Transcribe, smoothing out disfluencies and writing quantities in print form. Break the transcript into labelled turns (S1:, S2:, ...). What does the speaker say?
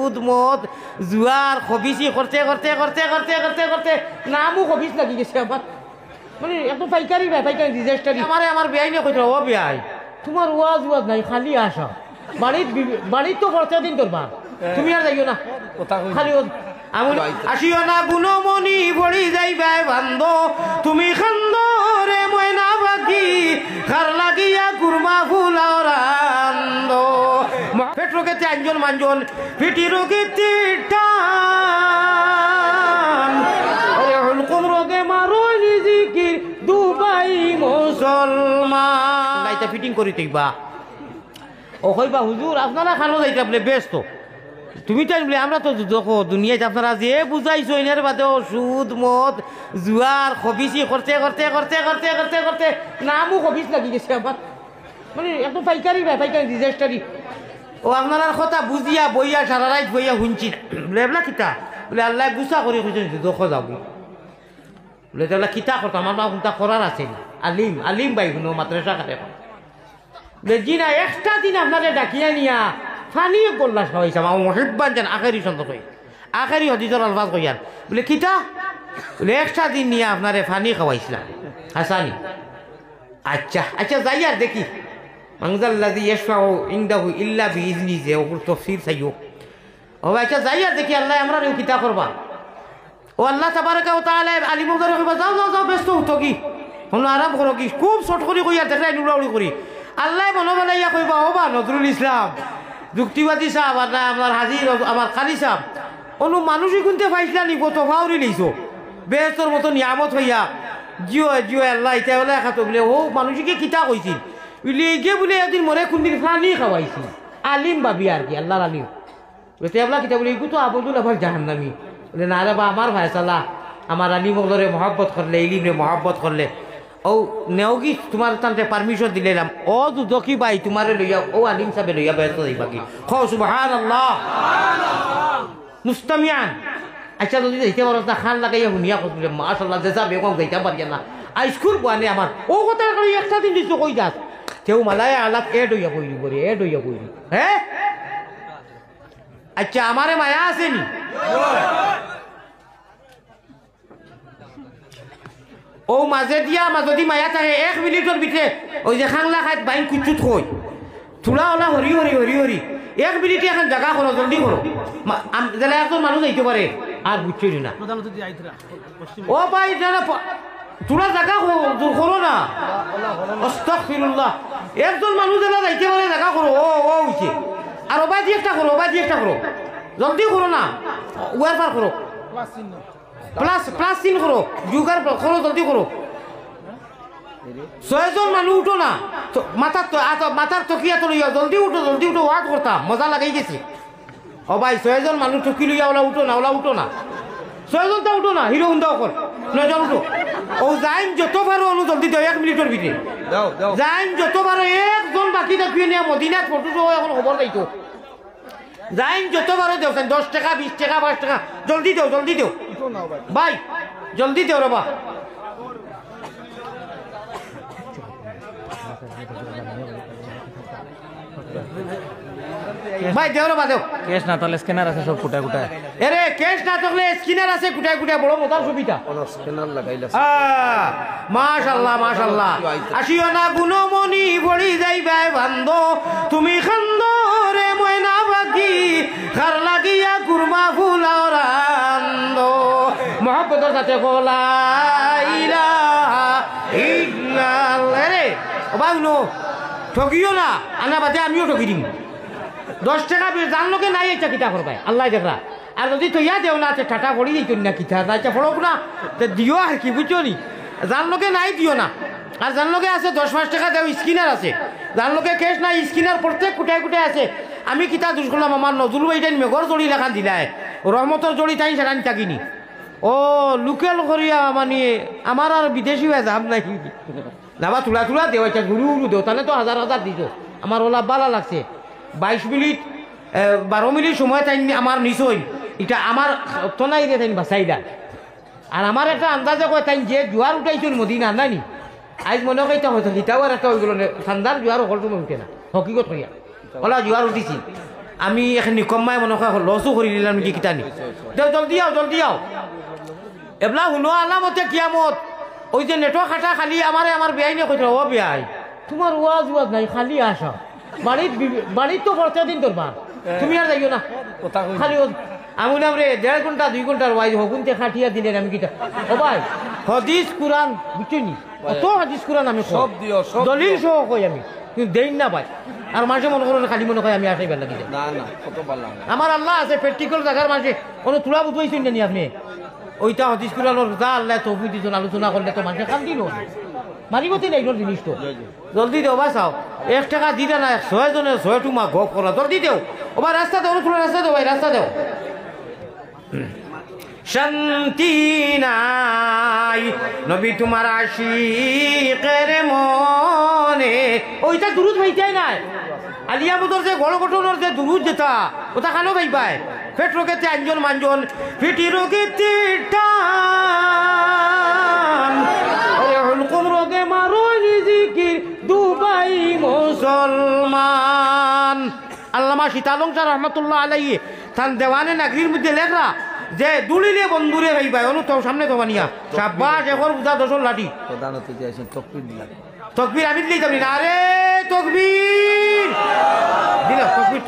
S1: সুদ মদ জুয়ার খবিসি করতে করতে করতে করতে করতে করতে নামও খবিস লাগি গেছে আমার মানে একদম পাইকারি পাইকারি ডিজাস্টারি আমার বেআই নিয়ে কইছিল ও বেআই তোমার ওয়াজ ওয়াজ নাই খালি আসা বাড়ির তো খরচা দিন তোর মা তুমি আর যাইও না খালি আসিও না গুণমণি ভরি যাইবাই বান্ধ তুমি খান্দ রে ময়না বাকি খার লাগিয়া কুরমা ফুলাও রান্দ পেট রোগে চারজন মানজন পিটি রোগে টান হুলকুম রোগে মারো রিজিকির দুবাই মুসলমান লাইটা ফিটিং করি তুইবা ও কইবা হুজুর আপনারা খানো যাইতে বলে ব্যস্ত তুমি তো বলে আমরা তো দেখো দুনিয়াতে আপনারা যে বুঝাইছো এর বাদেও সুদ মদ জুয়ার খবিসি করতে করতে করতে করতে করতে করতে নামও খবিস লাগি গেছে আমার মানে একদম পাইকারি পাইকারি ডিজাস্টারি ও আপনার কথা বুঝিয়া বইয়া সারা রাত বইয়া শুনছি বলে এবলা কিতা বলে আল্লাহ গুছা করে খুঁজছেন দেখো যাব বলে তাহলে কিতা করতো আমার মা কোনটা করার আছে আলিম আলিম বাই শুনো মাদ্রাসা খাতে জি না একটা দিন আপনাদের ডাকিয়া নিয়া ফানি গোল্লা খাওয়াইছে আমার মহিব্বান যেন আখেরি সন্তোষ হই আখেরি হদিজর আলফাজ কইয়ার বলে কিতা বলে একটা দিন নিয়ে আপনারে ফানি খাওয়াইছিলাম হাসানি আচ্ছা আচ্ছা যাই আর দেখি মাংজাল্লাযী ইয়াশফাউ ইনদাহু ইল্লা বিইজনি যে ওর তাফসীর চাইও ও আচ্ছা যাই আর দেখি আল্লাহ আমরা রেও কিতা করবা ও আল্লাহ তাবারাকা ওয়া তাআলা আলিমুল দরে কইবা যাও যাও যাও ব্যস্ত হতো কি হলো আরাম করো কি খুব শর্ট করে কইয়া দেখলাই নুরাউড়ি করি আল্লাহ মনে বলাইয়া কইবা ও বা নজরুল ইসলাম যুক্তিবাদী সাহেব আর না আমার হাজির আমার খালি সাহেব অনু মানুষই গুনতে পাইছিলা নি কত ফাউরি লইছো বেহতর মতো নিয়ামত হইয়া জিও জিও আল্লাহ এটা বলে খাতো বলে ও মানুষকে কিতা কইছিল বলে গিয়ে বলে একদিন মরে কোনদিন ফানি খাওয়াইছি আলিম ভাবি আর কি আল্লাহর আলিম বলতে এবলা কিতা বলে এগু তো আবদুল আবার জাহান্নামি বলে না রে বা আমার ভাইসালা আমার আলিম ওগুলোরে মহব্বত করলে ইলিমরে মহব্বত করলে ও নেওগি তোমার তান্তে পারমিশন দিলাম ও দুদকি ভাই তোমারে লইয়া ও আলিম সাহেব লইয়া ব্যস্ত যাইবা কি খো সুবহানাল্লাহ মুস্তামিয়ান আচ্ছা যদি যাইতে পারো না খান লাগাইয়া শুনিয়া কইলে মাশাআল্লাহ জেসা বেগম যাইতা পারিয়া না আইস্কুল বানে আমার ও কথা কই একটা দিন দিছো কই যাস কেউ মালায়া আলাপ এড হইয়া কইলি করে এড হইয়া কইলি হ্যাঁ আচ্ছা আমারে মায়া আসেনি ও মাঝে দিয়া যদি মায়া থাকে 1 মিনিটের ভিতরে ওই যে খাংলা খাই বাইন কুচুত কই থুলা ওলা হরি হরি হরি হরি 1 মিনিটে এখন জায়গা করো জলদি করো যারা একজন মানুষ যাইতে পারে আর বুঝছি না ও ভাই যারা তোরা জায়গা করো না আস্তাগফিরুল্লাহ একজন মানুষ যারা যাইতে পারে জায়গা করো ও ও হইছে আর ওবাই দিয়ে একটা করো ওবাই দিয়ে একটা করো জলদি করো না ওয়ার পার করো প্লাস প্লাস চিন করো যুগার করো জলদি করো 6 জন মানুষ উঠো না মাথার তকিয়া তো লইয়া জলদি উঠো ওয়াট করতাম মজা লাগাই গেছে ও ভাই 6 জন মানুষ টকি লইয়া ওলা উঠো না 6 জন তো উঠো না হিরো হুন্দা কর 9 জন উঠো ও যাইন যত পারো অনু জলদি দাও 1 মিনিটের ভিতরে যাইন যত পারো একজন বাকি দেখিয়ে নিয়ে মদিনাত ফটো এখন খবর দাইতো যাইন যত পারো দেও 10 টাকা 20 টাকা 5 টাকা জলদি দেও ভাই জলদি দেও রে বা ভাই দেও রে বা দেও
S2: কেস না তাহলে স্ক্যানার আছে সব কুটা কুটা
S1: আরে কেস না থাকলে স্ক্যানার আছে কুটায় কুটায় বড় মজার সুবিধা
S2: স্ক্যানার লাগাইলা
S1: মাশাআল্লাহ মাশাআল্লাহ আসিও না গুণমণি ভরি যাইবাই বান্ধ তুমি খান্দ রে ময়না বাকি খার লাগিয়া কুরমা ফুলাও রান্দ মহব্বতের সাথে লা ইলাহা ইল্লাল্লাহ রে ও ভাই নো ঠকিও না আনা বাদে আমিও ঠকি দিম 10 টাকা জান লোকে নাই এটা কিতা করবাই আল্লাহ দেখরা আর যদি তো ইয়া দেও না টাটা পড়ি দিত না কিতা আচ্ছা ফড়ক না দিও আর কি বুঝছো নি জান লোকে নাই দিও না আর জান লোকে আছে 10-5 টাকা দেও স্কিনার আছে জান লোকে ক্যাশ নাই স্কিনার প্রত্যেক কুটায় কুটায় আছে আমি কিতা দুষ করলাম আমার নজরুল ভাই টাইম মেঘর জড়ি লেখা দিলাই রহমতর জড়ি টাইম সেটা আমি থাকিনি ও লোকেল করিয়া মানে আমার আর বিদেশি হয়ে যাব নাই নাবা তুলা দেও আচ্ছা গুরু দেও তাহলে তো 1000 দিত আমার ওলা বালা লাগছে 22 মিনিট 12 মিনিট সময় টাইম আমার নিশ্চয় এটা আমার তো নাই রে টাইম বাসাইদা আর আমার একটা আন্দাজে কয় টাইম যে জোয়ার উঠাইছিল মদিনা নানি আজ মনে কইতা হয়তো হিতাও আর একটা ওইগুলো ঠান্ডার জোয়ার হলটো উঠে না হকিকত হইয়া ওলা জোয়ার উঠিছি আমি এখন নিকম্মায় মনে হয় লসও করে নিলাম নাকি কিতানি দেও জলদি আও জলদি আও এবলা শুনো আলামতে কিয়ামত ওই যে নেটো খাটা খালি আমার বেআইনে কইছিল ও বেআই তোমার ওয়াজ নাই খালি আসা বাড়িত তো খরচা দিন তোর মা তুমি আর যাইও না খালি আমি নাম রে 1.5 ঘন্টা 2 ঘন্টার ওয়াইজ হগুনতে খাটিয়া দিলেন আমি কিটা ও ভাই হাদিস কুরআন বুঝছনি অত হাদিস কুরআন আমি
S2: সব দিও সব
S1: দলিল সহ কই আমি কিন্তু দেইন না ভাই আর মাঝে মনে করেন খালি মনে হয় আমি আসাইবার লাগি
S2: না না কত ভালো
S1: আমার আল্লাহ আছে প্র্যাকটিক্যাল জায়গার মাঝে কোনো তুলা বুঝাইছেন না নি আপনি ওইটা হাদিস কুরআনের যা আল্লাহ তৌফিক দিছেন আলোচনা করলে তো মানুষে কাম দিল মারিবতে নাই এইগুলো জিনিস তো জলদি দেও বা চাও 1 টাকা দিতে না 6 জনের 6 টুমা গপ করা জলদি দেও ওবা রাস্তা দেও তুলা রাস্তা দেও ভাই রাস্তা দেও শান্তি নাই নবী তোমার আশিকের মনে ওইটা দুরুদ হইতাই নাই আলিয়া বদর যে গড় গঠনের যে দুরুদ যেটা ওটা কেন ভাই পায় পেট রোগেতে আঞ্জন মাঞ্জন পিটি রোগেতে টান হুলকুম রোগে মারো জিকির দুবাই মুসলমান আল্লামা সীতালংকার রহমতুল্লাহ আলাইহি তান দেওয়ানে নাগরির মধ্যে লেখরা যে দুলিলে বন্ধুরে ভাই ভাই অনু তো সামনে তো বানিয়া সাব্বাস এখন বুঝা দশল লাঠি
S2: প্রধান অতিথি আছেন তকবীর দিলাম
S1: তকবীর আমি দিলেই যাবি না আরে তকবীর দিল তকবীর